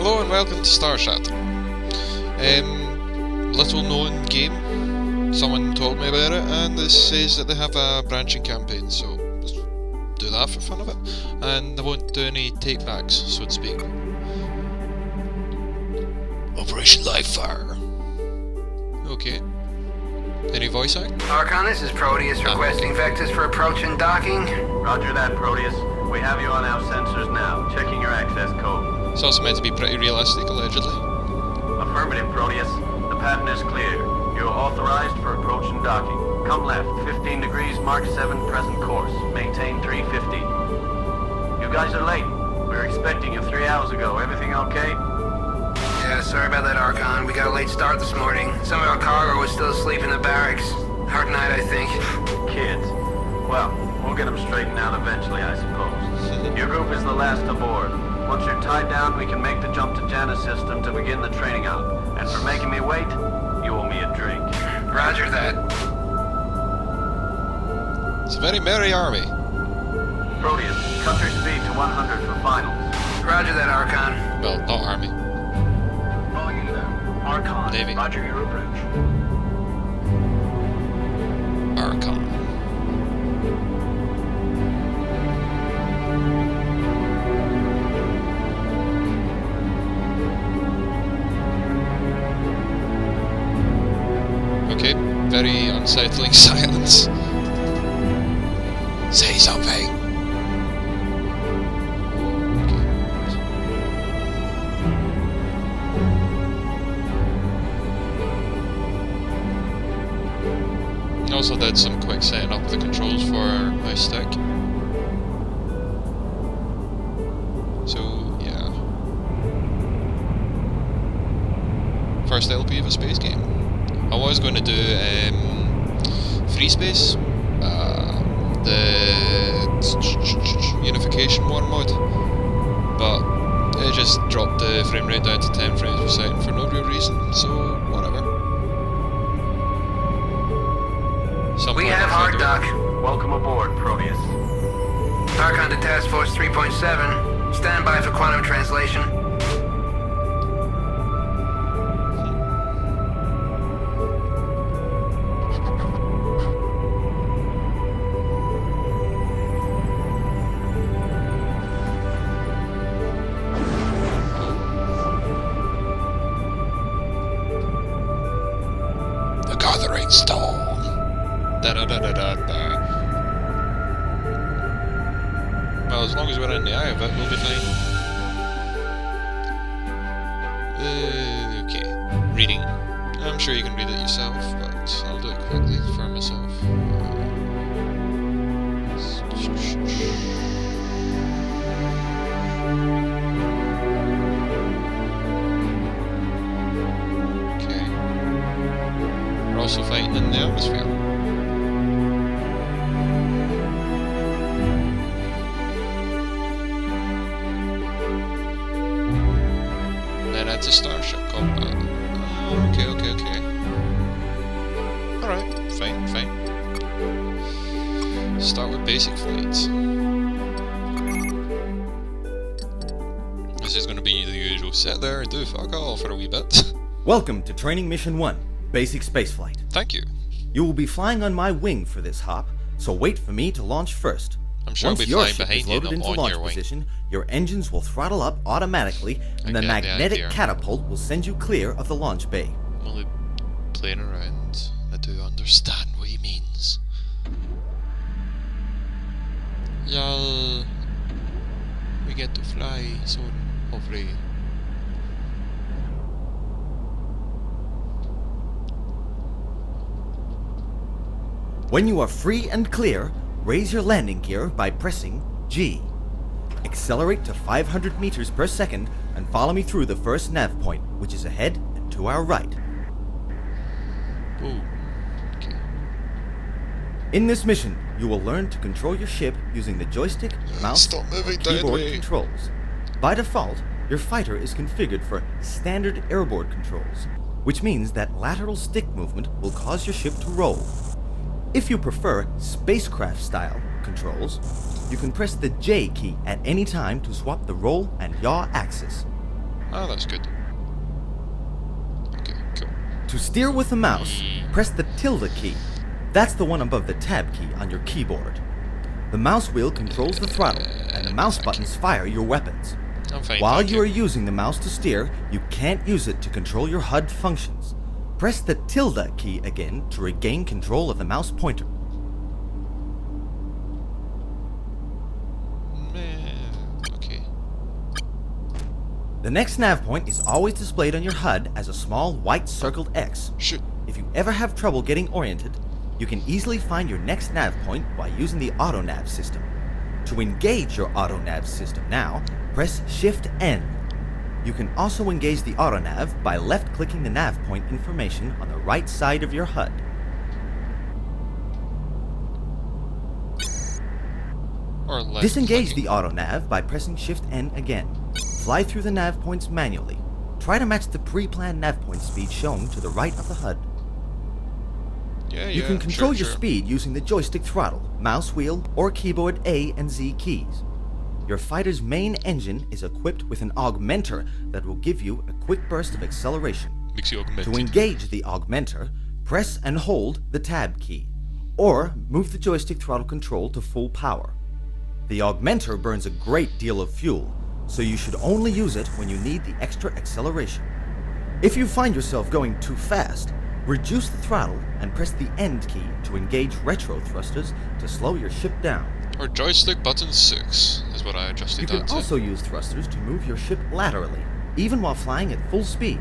Hello and welcome to StarShatter. Little known game. Someone told me about it and it says that they have a branching campaign, so let's do that for fun of it. And they won't do any take-backs, so to speak. Operation Livefire. Okay. Any voice act? Archon, this is Proteus requesting Vectis for approach and docking. Roger that, Proteus. We have you on our sensors now, checking your access code. It's also meant to be pretty realistic, allegedly. Affirmative, Proteus. The pattern is clear. You are authorized for approach and docking. Come left, 15 degrees, Mark 7, present course. Maintain 350. You guys are late. We were expecting you 3 hours ago. Everything okay? Yeah, sorry about that, Archon. We got a late start this morning. Some of our cargo was still asleep in the barracks. Hard night, I think. Kids. Well, we'll get them straightened out eventually, I suppose. Your group is the last aboard. Once you're tied down, we can make the jump to Nav System to begin the training op. And for making me wait, you owe me a drink. Roger that. It's a very merry army. Proteus, cut your speed to 100 for finals. Roger that, Archon. Well, not army. Volume now. Archon, Navy. roger your approach. Archon. Okay, very unsettling silence. Say something. I also did some quick setting up of the controls for my stick. So, yeah. First LP of a space game. I was going to do Free Space, the Unification War mod, but it just dropped the frame rate down to 10 frames per second for no real reason, so whatever. We have hard dock. Welcome aboard, Proteus. Archon to Task Force 3.7. Stand by for quantum translation. The Gathering Storm. Da da da da da da. Well, as long as we're in the eye of it, we'll be fine. Okay. Reading. I'm sure you can read it yourself, but I'll do it quickly for myself. Okay. We're also fighting in the atmosphere. It's a starship combat. Okay. Alright, fine. Start with basic flights. This is going to be the usual sit there, do fuck all for a wee bit. Welcome to Training Mission 1, Basic Spaceflight. Thank you. You will be flying on my wing for this hop, so wait for me to launch first. I'm sure Once I'll be your flying ship behind is you, loaded not into on launch your wing. position, your engines will throttle up automatically, and the I get the magnetic idea. catapult will send you clear of the launch bay. I'm only playing around. I do understand what he means. Yeah, we get to fly soon, hopefully. When you are free and clear, raise your landing gear by pressing G. Accelerate to 500 meters per second and follow me through the first nav point, which is ahead and to our right. Ooh. Okay. In this mission, you will learn to control your ship using the joystick, mouse, Stop moving, and keyboard Deadly. controls. By default, your fighter is configured for standard airborne controls, which means that lateral stick movement will cause your ship to roll. If you prefer spacecraft-style controls, you can press the J key at any time to swap the roll and yaw axis. Ah, that's good. Okay, cool. To steer with the mouse, press the tilde key. That's the one above the tab key on your keyboard. The mouse wheel controls the throttle, and the mouse buttons fire your weapons. I'm fine, While thank you are using the mouse to steer, you can't use it to control your HUD functions. Press the tilde key again to regain control of the mouse pointer. Okay. The next nav point is always displayed on your HUD as a small white circled X. Shoot. If you ever have trouble getting oriented, you can easily find your next nav point by using the auto nav system. To engage your auto nav system now, press Shift N. You can also engage the auto nav by left clicking the nav point information on the right side of your HUD. Or left Disengage clicking. the auto nav by pressing Shift N again. Fly through the nav points manually. Try to match the pre-planned nav point speed shown to the right of the HUD. You can control your speed using the joystick throttle, mouse wheel, or keyboard A and Z keys. Your fighter's main engine is equipped with an augmenter that will give you a quick burst of acceleration. Makes you augmented. To engage the augmenter, press and hold the tab key, or move the joystick throttle control to full power. The augmenter burns a great deal of fuel, so you should only use it when you need the extra acceleration. If you find yourself going too fast, reduce the throttle and press the end key to engage retro thrusters to slow your ship down. Or joystick button 6 is what I adjusted You that can to. also use thrusters to move your ship laterally, even while flying at full speed.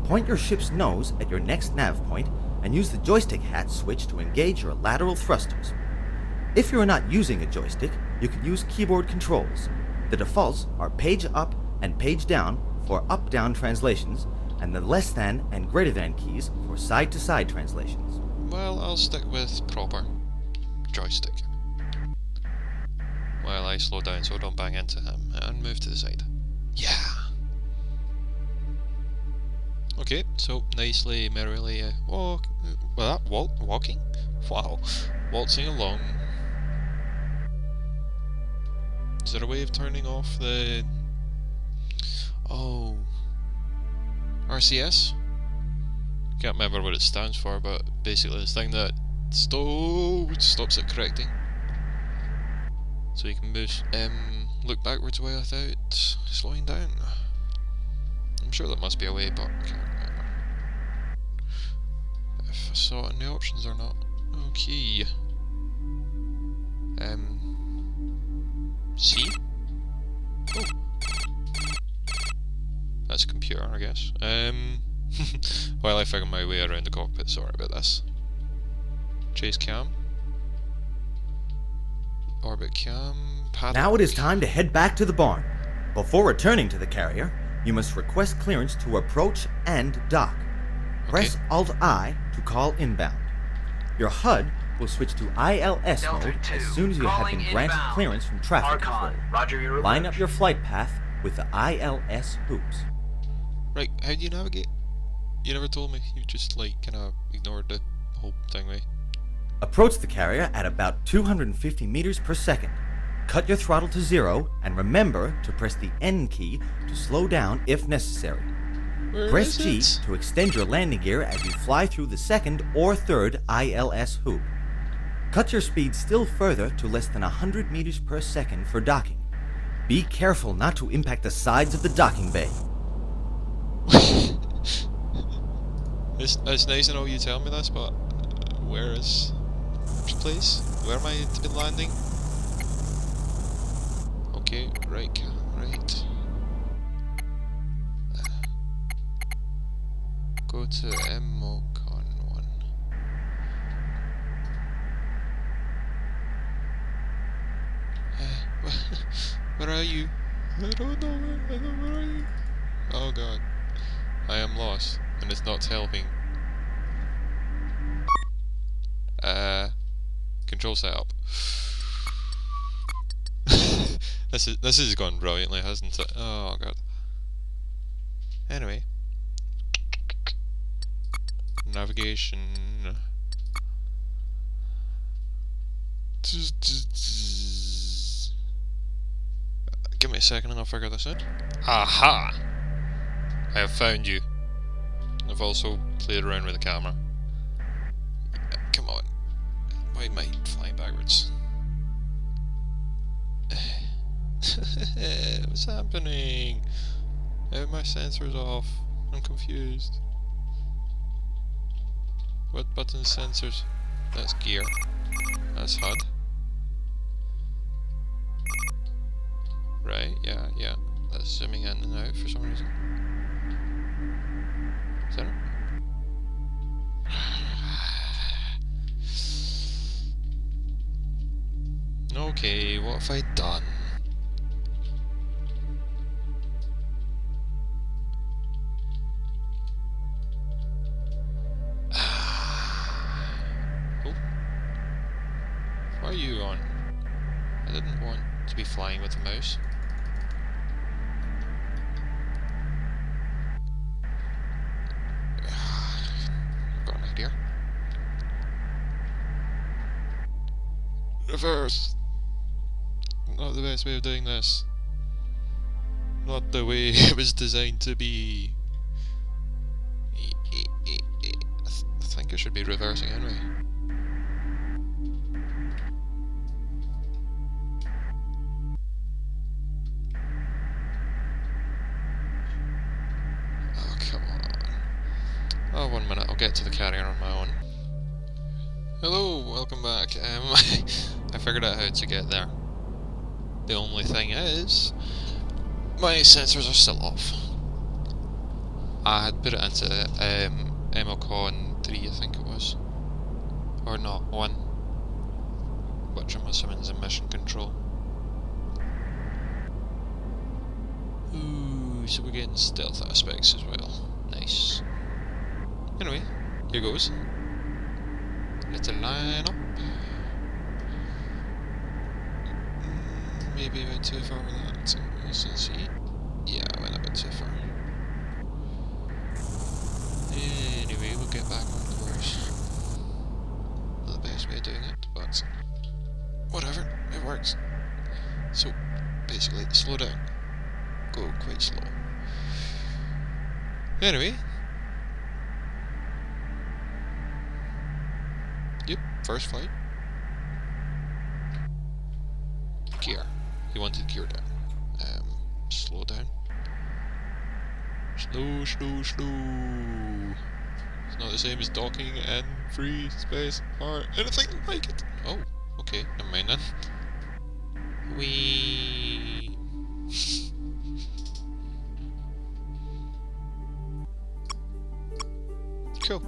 Point your ship's nose at your next nav point and use the joystick hat switch to engage your lateral thrusters. If you are not using a joystick, you can use keyboard controls. The defaults are page up and page down for up-down translations, and the less than and greater than keys for side-to-side translations. Well, I'll stick with proper joystick. While I slow down so I don't bang into him and move to the side. Yeah! Okay, so nicely, merrily walking? Wow. Waltzing along. Is there a way of turning off the... Oh... RCS? Can't remember what it stands for, but basically this thing that stops it correcting. So you can move, look backwards away without slowing down. I'm sure there must be a way, but I can't remember if I saw it in the options or not. Okay. C? Oh. That's a computer, I guess. While I figure my way around the cockpit, sorry about this. Chase cam. Orbit cam. Padlock. Now it is time to head back to the barn. Before returning to the carrier, you must request clearance to approach and dock. Press Alt-I to call inbound. Your HUD will switch to ILS Delta mode 2, as soon as you have been calling granted inbound. clearance from traffic Archon, control. roger your Line alert. up your flight path with the ILS hoops. Right, how do you navigate? You never told me. You just like kinda ignored the whole thing, right? Approach the carrier at about 250 meters per second. Cut your throttle to 0 and remember to press the N key to slow down if necessary. Where Press is G it? to extend your landing gear as you fly through the second or third ILS hoop. Cut your speed still further to less than 100 meters per second for docking. Be careful not to impact the sides of the docking bay. It's nice and all you tell me this, but where is this place? Where am I to be landing? Okay, right, right. Go to Mocon 1. Where are you? I don't know where are you? Oh god. I am lost, and it's not helping. Control setup. This has gone brilliantly, hasn't it? Oh god. Anyway. Navigation. Give me a second and I'll figure this out. Aha! I have found you. I've also played around with the camera. Come on. Why am I flying backwards? What's happening? How are my sensors off? I'm confused. What button sensors? That's gear. That's HUD. Right, yeah. That's zooming in and out for some reason. Is that it? Okay, what have I done? Oh. Why are you on? I didn't want to be flying with the mouse. I've got an idea. Reverse! Not the best way of doing this. Not the way it was designed to be. I think it should be reversing anyway. Oh, come on. Oh, 1 minute, I'll get to the carrier on my own. Hello, welcome back. I figured out how to get there. The only thing is, my sensors are still off. I had put it into MLCon 3, I think it was. Or not, 1. Which I'm assuming is in mission control. Ooh, so we're getting stealth aspects as well. Nice. Anyway, here goes. Let's line up. Maybe I went too far with that. Let's see. Yeah, I went a bit too far. Anyway, we'll get back on course. Not the best way of doing it, but whatever, it works. So, basically, slow down. Go quite slow. Anyway. Yep, first flight. Gear. You wanted gear down. Slow down. Slow. It's not the same as docking and free space or anything like it. Oh, okay, never mind then. Wee. Cool.